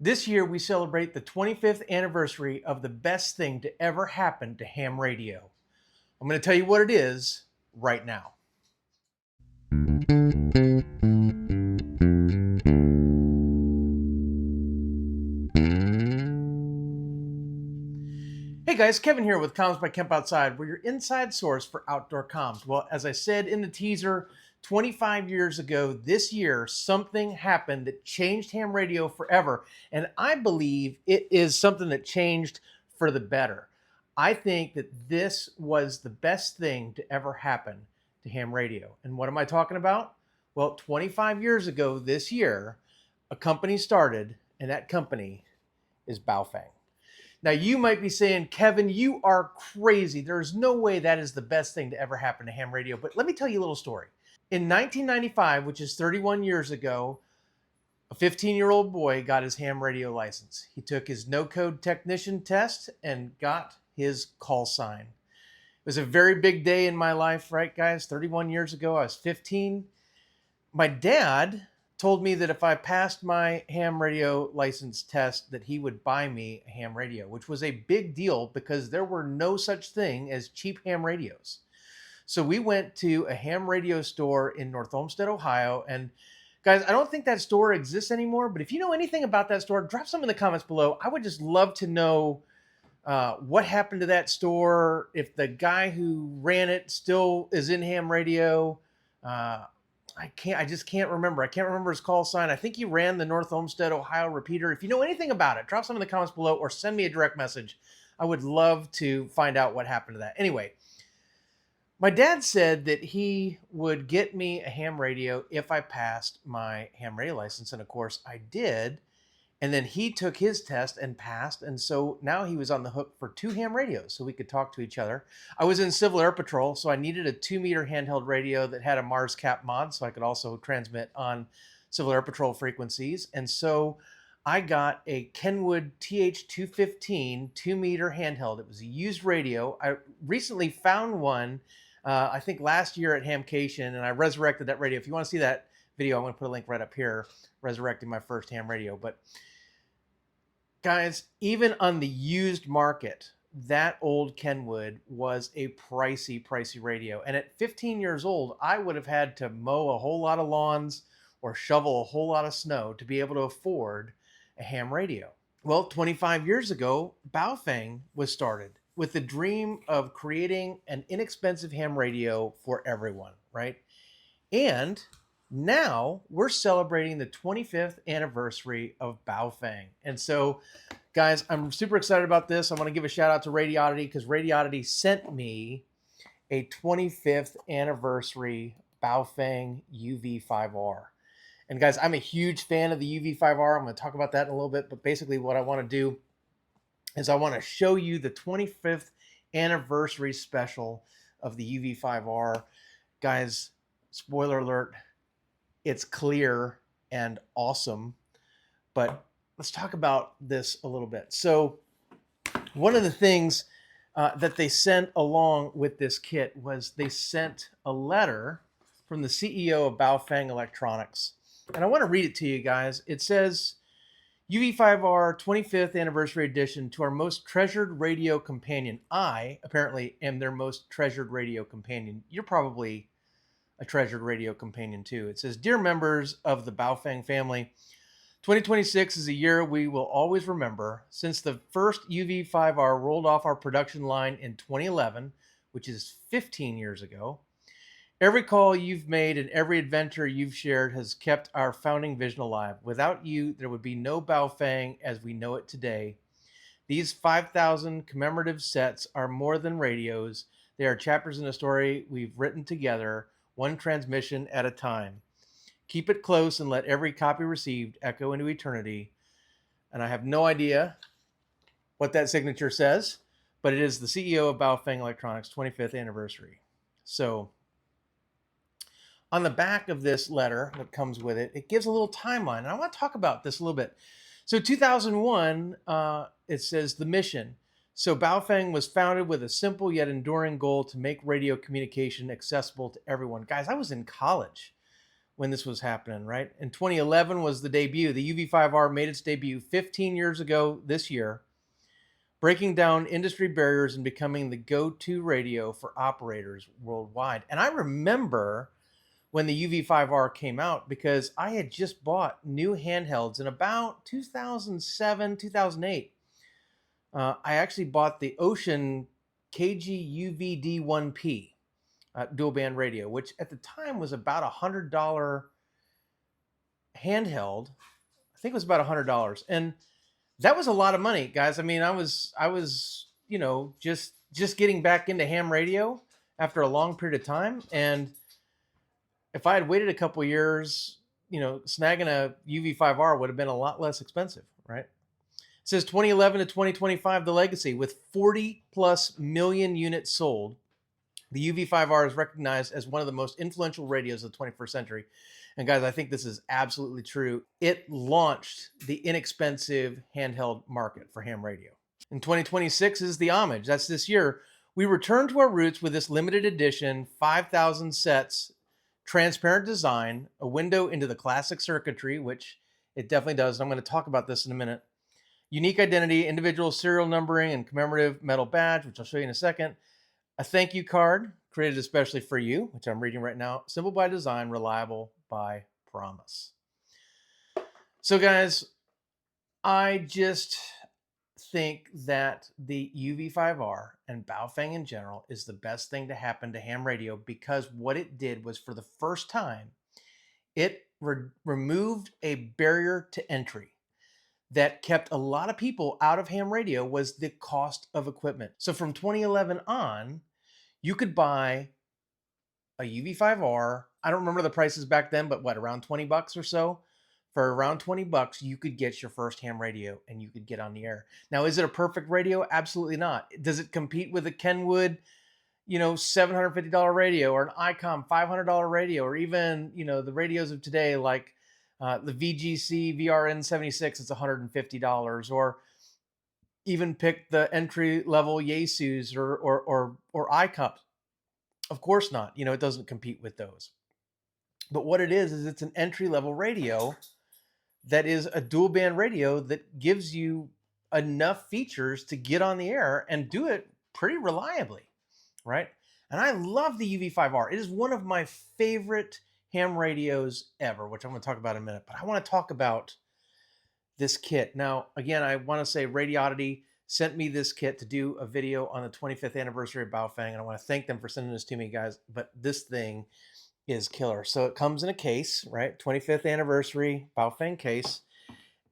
This year, we celebrate the 25th anniversary of the best thing to ever happen to ham radio. I'm going to tell you what it is right now. Hey guys, Kevin here with Comms by Kemp Outside, where your inside source for outdoor comms. Well, as I said in the teaser, 25 years ago this year, something happened that changed ham radio forever. And I believe it is something that changed for the better. I think that this was the best thing to ever happen to ham radio. And what am I talking about? Well, 25 years ago this year, a company started, and that company is Baofeng. Now, you might be saying, Kevin, you are crazy. There's no way that is the best thing to ever happen to ham radio. But let me tell you a little story. In 1995, which is 31 years ago, a 15-year-old boy got his ham radio license. He took his no-code technician test and got his call sign. It was a very big day in my life, right, guys? 31 years ago, I was 15. My dad told me that if I passed my ham radio license test, that he would buy me a ham radio, which was a big deal because there were no such thing as cheap ham radios. So we went to a ham radio store in North Olmsted, Ohio. And guys, I don't think that store exists anymore, but if you know anything about that store, drop some in the comments below. I would just love to know what happened to that store, if the guy who ran it still is in ham radio. I just can't remember. I can't remember his call sign. I think he ran the North Olmsted, Ohio repeater. If you know anything about it, drop some in the comments below or send me a direct message. I would love to find out what happened to that. Anyway, my dad said that he would get me a ham radio if I passed my ham radio license. And of course I did. And then he took his test and passed. And so now he was on the hook for 2 ham radios so we could talk to each other. I was in Civil Air Patrol, so I needed a 2-meter handheld radio that had a Mars cap mod so I could also transmit on Civil Air Patrol frequencies. And so I got a Kenwood TH215 2-meter handheld. It was a used radio. I recently found one, I think last year at Hamcation, and I resurrected that radio. If you want to see that video, I'm going to put a link right up here, resurrecting my first ham radio. But guys, even on the used market, that old Kenwood was a pricey radio. And at 15 years old, I would have had to mow a whole lot of lawns or shovel a whole lot of snow to be able to afford a ham radio. Well, 25 years ago, Baofeng was started with the dream of creating an inexpensive ham radio for everyone, right? And now we're celebrating the 25th anniversary of Baofeng. And so, guys, I'm super excited about this. I want to give a shout out to Radioddity because Radioddity sent me a 25th anniversary Baofeng UV-5R. And guys, I'm a huge fan of the UV-5R. I'm going to talk about that in a little bit. But basically what I want to do is I want to show you the 25th anniversary special of the UV-5R. Guys, spoiler alert, it's clear and awesome, but let's talk about this a little bit. So one of the things that they sent along with this kit was they sent a letter from the CEO of Baofeng Electronics. And I want to read it to you guys. It says, UV-5R 25th anniversary edition to our most treasured radio companion. I apparently am their most treasured radio companion. You're probably a treasured radio companion too. It says, dear members of the Baofeng family, 2026 is a year we will always remember. Since the first UV-5R rolled off our production line in 2011, which is 15 years ago, every call you've made and every adventure you've shared has kept our founding vision alive. Without you, there would be no Baofeng as we know it today. These 5,000 commemorative sets are more than radios. They are chapters in a story we've written together, one transmission at a time. Keep it close and let every copy received echo into eternity. And I have no idea what that signature says, but it is the CEO of Baofeng Electronics 25th anniversary. So on the back of this letter that comes with it, it gives a little timeline. And I want to talk about this a little bit. So 2001, it says the mission. So Baofeng was founded with a simple yet enduring goal to make radio communication accessible to everyone. Guys, I was in college when this was happening, right? In 2011 was the debut. The UV-5R made its debut 15 years ago this year, breaking down industry barriers and becoming the go-to radio for operators worldwide. And I remember when the UV-5R came out because I had just bought new handhelds in about 2007, 2008. I actually bought the Ocean KG-UVD-1P dual band radio, which at the time was about $100 handheld. I think it was about $100, and that was a lot of money, guys. I mean, I was just getting back into ham radio after a long period of time, and if I had waited a couple years, snagging a UV-5R would have been a lot less expensive, right? It says 2011 to 2025, the legacy with 40 plus million units sold. The UV-5R is recognized as one of the most influential radios of the 21st century. And guys, I think this is absolutely true. It launched the inexpensive handheld market for ham radio. In 2026 is the homage. That's this year. We return to our roots with this limited edition 5,000 sets, transparent design, a window into the classic circuitry, which it definitely does. And I'm going to talk about this in a minute. Unique identity, individual serial numbering, and commemorative metal badge, which I'll show you in a second. A thank you card created especially for you, which I'm reading right now. Simple by design, reliable by promise. So guys, I just think that the UV-5R and Baofeng in general is the best thing to happen to ham radio, because what it did was, for the first time, it removed a barrier to entry that kept a lot of people out of ham radio, was the cost of equipment. So from 2011 on, you could buy a UV-5R. I don't remember the prices back then, but what, around 20 bucks or so? For around 20 bucks, you could get your first ham radio and you could get on the air. Now, is it a perfect radio? Absolutely not. Does it compete with a Kenwood, $750 radio, or an ICOM $500 radio, or even, the radios of today, like the VGC VRN76, it's $150, or even pick the entry level Yaesus or iCup? Of course not. It doesn't compete with those. But what it is it's an entry level radio that is a dual band radio that gives you enough features to get on the air and do it pretty reliably, right? And I love the UV-5R. It is one of my favorite ham radios ever, which I'm going to talk about in a minute. But I want to talk about this kit. Now, again, I want to say Radioddity sent me this kit to do a video on the 25th anniversary of Baofeng, and I want to thank them for sending this to me, guys. But this thing is killer. So it comes in a case, right? 25th anniversary Baofeng case.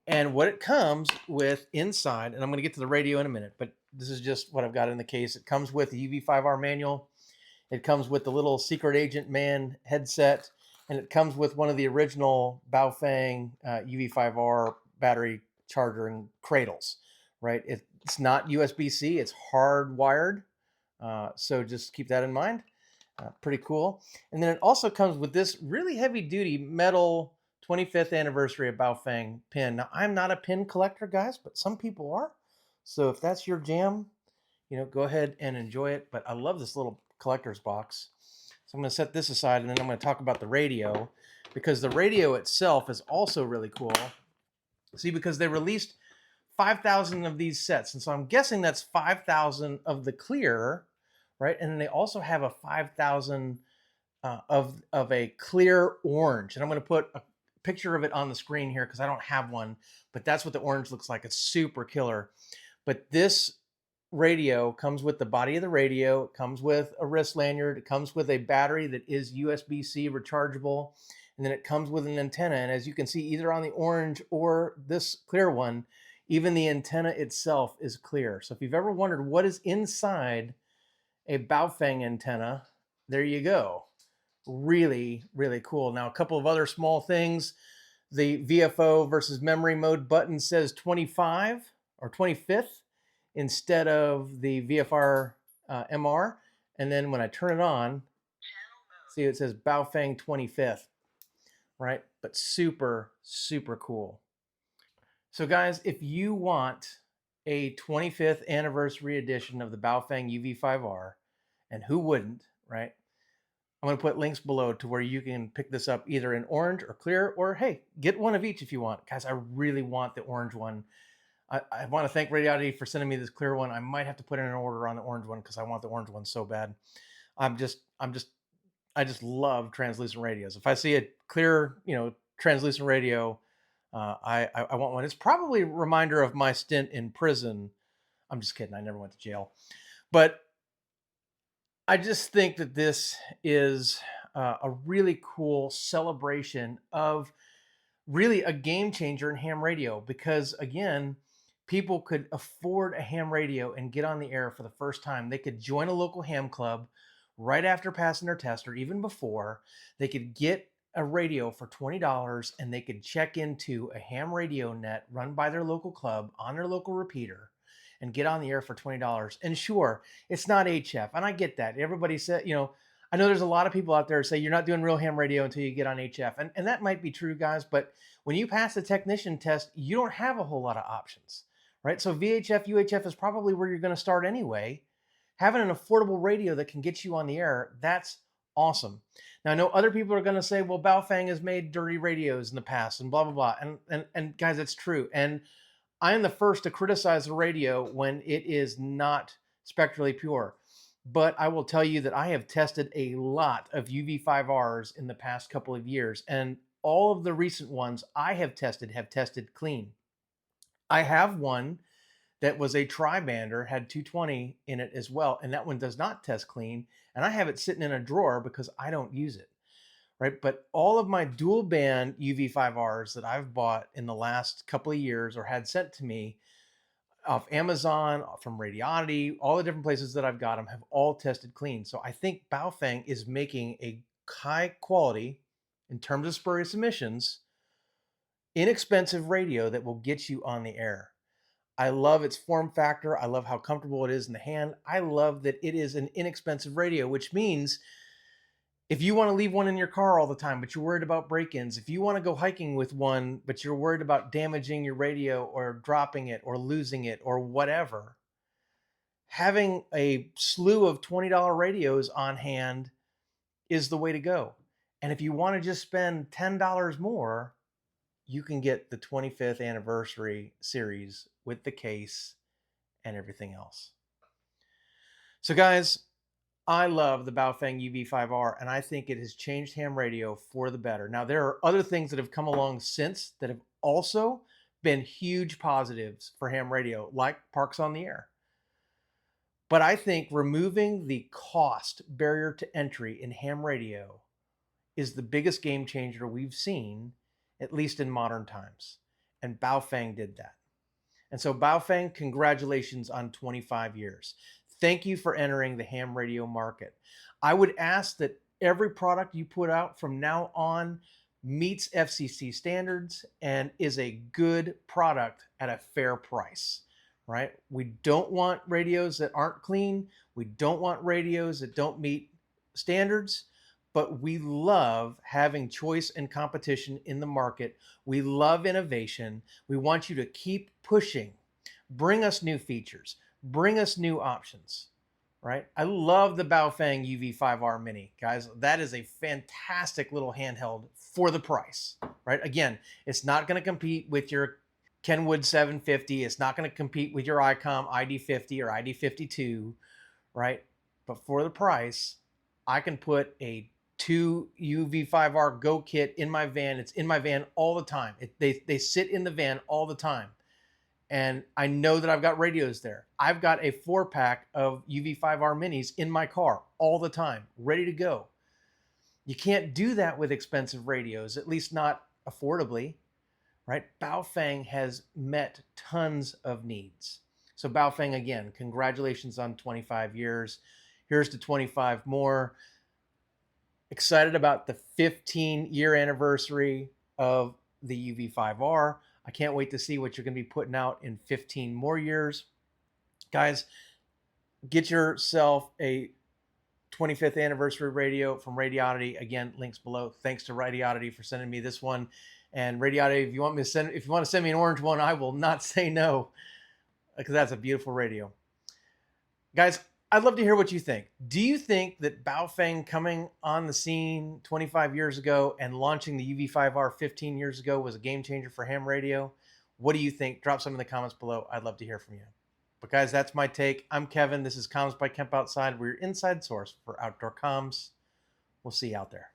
And what it comes with inside, and I'm going to get to the radio in a minute, but this is just what I've got in the case. It comes with the UV-5R manual. It comes with the little Secret Agent Man headset, and it comes with one of the original Baofeng UV-5R battery charger and cradles, right? It's not USB-C, it's hardwired. So just keep that in mind. Pretty cool. And then it also comes with this really heavy duty metal 25th anniversary of Baofeng pin. Now, I'm not a pin collector, guys, but some people are. So if that's your jam, go ahead and enjoy it. But I love this little collector's box. So I'm going to set this aside, and then I'm going to talk about the radio, because the radio itself is also really cool. See, because they released 5,000 of these sets. And so I'm guessing that's 5,000 of the clear, right? And then they also have a 5,000 of a clear orange. And I'm going to put a picture of it on the screen here because I don't have one, but that's what the orange looks like. It's super killer. But this radio comes with the body of the radio. It comes with a wrist lanyard. It comes with a battery that is USB-C rechargeable. And then it comes with an antenna. And as you can see, either on the orange or this clear one, even the antenna itself is clear. So if you've ever wondered what is inside a Baofeng antenna, there you go. Really, really cool. Now, a couple of other small things. The VFO versus memory mode button says 25 or 25th instead of the VFR MR. And then when I turn it on, see, it says Baofeng 25th, right? But super, super cool. So guys, if you want a 25th anniversary edition of the Baofeng UV-5R, and who wouldn't, right? I'm going to put links below to where you can pick this up either in orange or clear, or hey, get one of each if you want. Guys, I really want the orange one. I want to thank Radioddity for sending me this clear one. I might have to put in an order on the orange one because I want the orange one so bad. I just love translucent radios. If I see a clear, translucent radio, I want one. It's probably a reminder of my stint in prison. I'm just kidding. I never went to jail, but I just think that this is a really cool celebration of really a game changer in ham radio, because again, people could afford a ham radio and get on the air for the first time. They could join a local ham club right after passing their test or even before. They could get a radio for $20 and they could check into a ham radio net run by their local club on their local repeater and get on the air for $20. And sure, it's not HF. And I get that. Everybody said, I know there's a lot of people out there who say you're not doing real ham radio until you get on HF. And that might be true, guys. But when you pass the technician test, you don't have a whole lot of options, right? So VHF, UHF is probably where you're going to start anyway. Having an affordable radio that can get you on the air, that's awesome. Now, I know other people are going to say, well, Baofeng has made dirty radios in the past and blah, blah, blah. And guys, that's true. And I am the first to criticize the radio when it is not spectrally pure. But I will tell you that I have tested a lot of UV-5Rs in the past couple of years, and all of the recent ones I have tested clean. I have one that was a tri-bander, had 220 in it as well, and that one does not test clean, and I have it sitting in a drawer because I don't use it, right? But all of my dual band UV-5Rs that I've bought in the last couple of years or had sent to me off Amazon, from Radioddity, all the different places that I've got them have all tested clean. So I think Baofeng is making a high quality, in terms of spurious emissions, inexpensive radio that will get you on the air. I love its form factor. I love how comfortable it is in the hand. I love that it is an inexpensive radio, which means if you want to leave one in your car all the time, but you're worried about break-ins, if you want to go hiking with one, but you're worried about damaging your radio or dropping it or losing it or whatever, having a slew of $20 radios on hand is the way to go. And if you want to just spend $10 more, you can get the 25th anniversary series with the case and everything else. So guys, I love the Baofeng UV-5R, and I think it has changed ham radio for the better. Now, there are other things that have come along since that have also been huge positives for ham radio, like Parks on the Air. But I think removing the cost barrier to entry in ham radio is the biggest game changer we've seen, at least in modern times. And Baofeng did that. And so Baofeng, congratulations on 25 years. Thank you for entering the ham radio market. I would ask that every product you put out from now on meets FCC standards and is a good product at a fair price, right? We don't want radios that aren't clean. We don't want radios that don't meet standards, but we love having choice and competition in the market. We love innovation. We want you to keep pushing. Bring us new features. Bring us new options, right? I love the Baofeng UV-5R Mini, guys. That is a fantastic little handheld for the price, right? Again, it's not going to compete with your Kenwood 750. It's not going to compete with your ICOM ID50 or ID52, right? But for the price, I can put a 2 UV-5R Go kit in my van. It's in my van all the time. They sit in the van all the time. And I know that I've got radios there. I've got a 4-pack of UV-5R minis in my car all the time, ready to go. You can't do that with expensive radios, at least not affordably, right? Baofeng has met tons of needs. So Baofeng, again, congratulations on 25 years. Here's to 25 more. Excited about the 15-year anniversary of the UV-5R. I can't wait to see what you're going to be putting out in 15 more years. Guys, get yourself a 25th anniversary radio from Radioddity. Again, links below. Thanks to Radioddity for sending me this one. And Radioddity, if you want to send me an orange one, I will not say no, because that's a beautiful radio. Guys, I'd love to hear what you think. Do you think that Baofeng coming on the scene 25 years ago and launching the UV-5R 15 years ago was a game changer for ham radio? What do you think? Drop some in the comments below. I'd love to hear from you. But guys, that's my take. I'm Kevin. This is Comms by Kemp Outside. We're your inside source for outdoor comms. We'll see you out there.